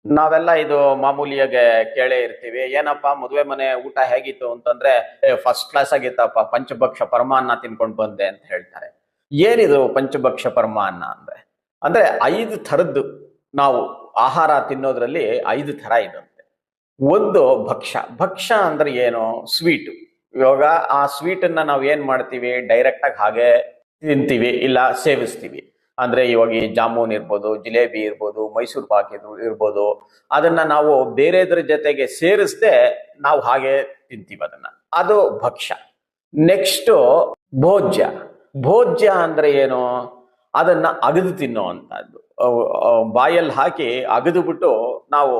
ನಾವೆಲ್ಲ ಇದು ಮಾಮೂಲಿಯಾಗೆ ಕೇಳೇ ಇರ್ತೀವಿ. ಏನಪ್ಪಾ ಮದುವೆ ಮನೆ ಊಟ ಹೇಗಿತ್ತು ಅಂತಂದ್ರೆ, ಫಸ್ಟ್ ಕ್ಲಾಸ್ ಆಗಿತ್ತಪ್ಪ, ಪಂಚಭಕ್ಷ ಪರಮಾನ್ನ ತಿನ್ಕೊಂಡು ಬಂದೆ ಅಂತ ಹೇಳ್ತಾರೆ. ಏನಿದು ಪಂಚಭಕ್ಷ ಪರಮಾನ್ನ ಅಂದ್ರೆ? ಅಂದ್ರೆ 5 ಥರದ್ದು ನಾವು ಆಹಾರ ತಿನ್ನೋದ್ರಲ್ಲಿ 5 ಥರ ಇದಂತೆ. ಒಂದು ಭಕ್ಷ್ಯ ಅಂದ್ರೆ ಏನು? ಸ್ವೀಟ್. ಇವಾಗ ಆ ಸ್ವೀಟ್ ಅನ್ನ ನಾವು ಏನ್ ಮಾಡ್ತೀವಿ, ಡೈರೆಕ್ಟ್ ಆಗಿ ಹಾಗೆ ತಿಂತೀವಿ, ಇಲ್ಲ ಸೇವಿಸ್ತೀವಿ. ಅಂದ್ರೆ ಇವಾಗ ಈ ಜಾಮೂನ್ ಇರ್ಬೋದು, ಜಿಲೇಬಿ ಇರ್ಬೋದು, ಮೈಸೂರು ಪಾಕ್ ಇರ್ಬೋದು, ಅದನ್ನ ನಾವು ಬೇರೆದ್ರ ಜೊತೆಗೆ ಸೇರಿಸದೆ ನಾವು ಹಾಗೆ ತಿಂತೀವಿ ಅದನ್ನ. ಅದು ಭಕ್ಷ್ಯ. ನೆಕ್ಸ್ಟ್ ಭೋಜ್ಯ. ಭೋಜ್ಯ ಅಂದ್ರೆ ಏನು? ಅದನ್ನ ಅಗದು ತಿನ್ನುವಂತಹದ್ದು. ಬಾಯಲ್ಲಿ ಹಾಕಿ ಅಗದು ಬಿಟ್ಟು ನಾವು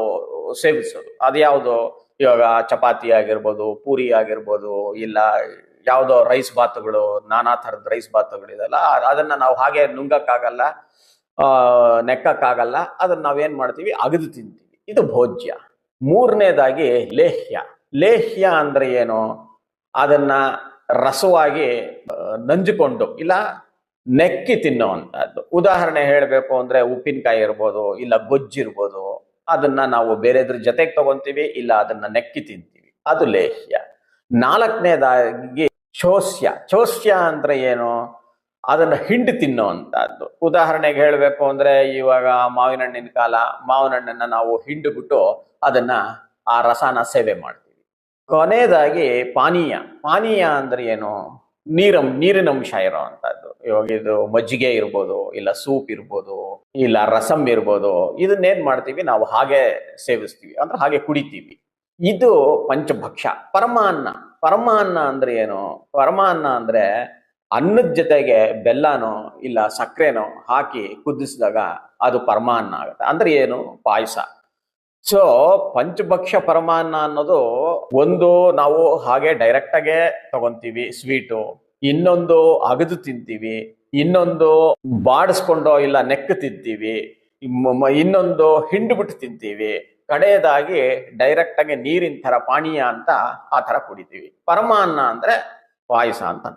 ಸೇವಿಸೋದು. ಅದ್ಯಾವುದು? ಇವಾಗ ಚಪಾತಿ ಆಗಿರ್ಬೋದು, ಪೂರಿ ಆಗಿರ್ಬೋದು, ಇಲ್ಲ ಯಾವುದೋ ರೈಸ್ ಬಾತುಗಳು, ನಾನಾ ಥರದ ರೈಸ್ ಬಾತುಗಳಿದೆಲ್ಲ, ಅದನ್ನ ನಾವು ಹಾಗೆ ನುಂಗಕ್ಕಾಗಲ್ಲ, ನೆಕ್ಕಕ್ಕಾಗಲ್ಲ. ಅದನ್ನ ನಾವೇನ್ ಮಾಡ್ತೀವಿ, ಅಗದು ತಿಂತೀವಿ. ಇದು ಭೋಜ್ಯ. ಮೂರನೇದಾಗಿ ಲೇಹ್ಯ. ಲೇಹ್ಯ ಅಂದ್ರೆ ಏನು? ಅದನ್ನ ರಸವಾಗಿ ನಂಜಿಕೊಂಡು ಇಲ್ಲ ನೆಕ್ಕಿ ತಿನ್ನುವಂತಹದ್ದು. ಉದಾಹರಣೆ ಹೇಳಬೇಕು ಅಂದ್ರೆ ಉಪ್ಪಿನಕಾಯಿ ಇರ್ಬೋದು, ಇಲ್ಲ ಗೊಜ್ಜಿರ್ಬೋದು, ಅದನ್ನ ನಾವು ಬೇರೆದ್ರ ಜೊತೆಗೆ ತಗೊಂತೀವಿ, ಇಲ್ಲ ಅದನ್ನ ನೆಕ್ಕಿ ತಿಂತೀವಿ. ಅದು ಲೇಹ್ಯ. ನಾಲ್ಕನೇದಾಗಿ ಚೋಸ್ಯ. ಚೋಸ್ಯ ಅಂದ್ರೆ ಏನು? ಅದನ್ನ ಹಿಂಡಿ ತಿನ್ನುವಂತಹದ್ದು. ಉದಾಹರಣೆಗೆ ಹೇಳಬೇಕು ಅಂದ್ರೆ ಇವಾಗ ಮಾವಿನ ಹಣ್ಣಿನ ಕಾಲ, ಮಾವಿನ ಹಣ್ಣನ್ನ ನಾವು ಹಿಂಡು ಅದನ್ನ ಆ ರಸನ ಸೇವೆ ಮಾಡ್ತೀವಿ. ಕೊನೆಯದಾಗಿ ಪಾನೀಯ. ಪಾನೀಯ ಅಂದ್ರೆ ಏನು? ನೀರಿನ ಅಂಶ ಇರೋವಂಥದ್ದು. ಇವಾಗ ಇದು ಮಜ್ಜಿಗೆ ಇರ್ಬೋದು, ಇಲ್ಲ ಸೂಪ್ ಇರ್ಬೋದು, ಇಲ್ಲ ರಸಂ ಇರ್ಬೋದು. ಇದನ್ನೇನ್ ಮಾಡ್ತೀವಿ, ನಾವು ಹಾಗೆ ಸೇವಿಸ್ತೀವಿ, ಅಂದ್ರೆ ಹಾಗೆ ಕುಡಿತೀವಿ. ಇದು ಪಂಚಭಕ್ಷ. ಪರಮಾನ್ನ ಅಂದ್ರೆ ಏನು? ಪರಮಾನ್ನ ಅಂದ್ರೆ ಅನ್ನದ ಜೊತೆಗೆ ಬೆಲ್ಲನೋ ಇಲ್ಲ ಸಕ್ಕರೆನೋ ಹಾಕಿ ಕುದಿಸಿದಾಗ ಅದು ಪರಮಾನ್ನ ಆಗುತ್ತೆ. ಅಂದ್ರೆ ಏನು? ಪಾಯಸ. ಸೊ ಪಂಚಭಕ್ಷ ಪರಮಾನ್ನ ಅನ್ನೋದು ಒಂದು ನಾವು ಹಾಗೆ ಡೈರೆಕ್ಟ್ ಆಗೇ ತಗೊಂತೀವಿ ಸ್ವೀಟು, ಇನ್ನೊಂದು ಅಗದು ತಿಂತೀವಿ, ಇನ್ನೊಂದು ಬಾಡಿಸ್ಕೊಂಡೋ ಇಲ್ಲ ನೆಕ್ ತಿಂತೀವಿ, ಇನ್ನೊಂದು ಹಿಂಡು ಬಿಟ್ಟು ತಿಂತೀವಿ, ಕಡೆಯದಾಗಿ ಡೈರೆಕ್ಟ್ ಆಗಿ ನೀರಿನ ತರ ಪಾನೀಯ ಅಂತ ಆ ತರ ಕುಡಿತೀವಿ. ಪರಮಾನ್ನ ಅಂದ್ರೆ ಪಾಯಸ ಅಂತ.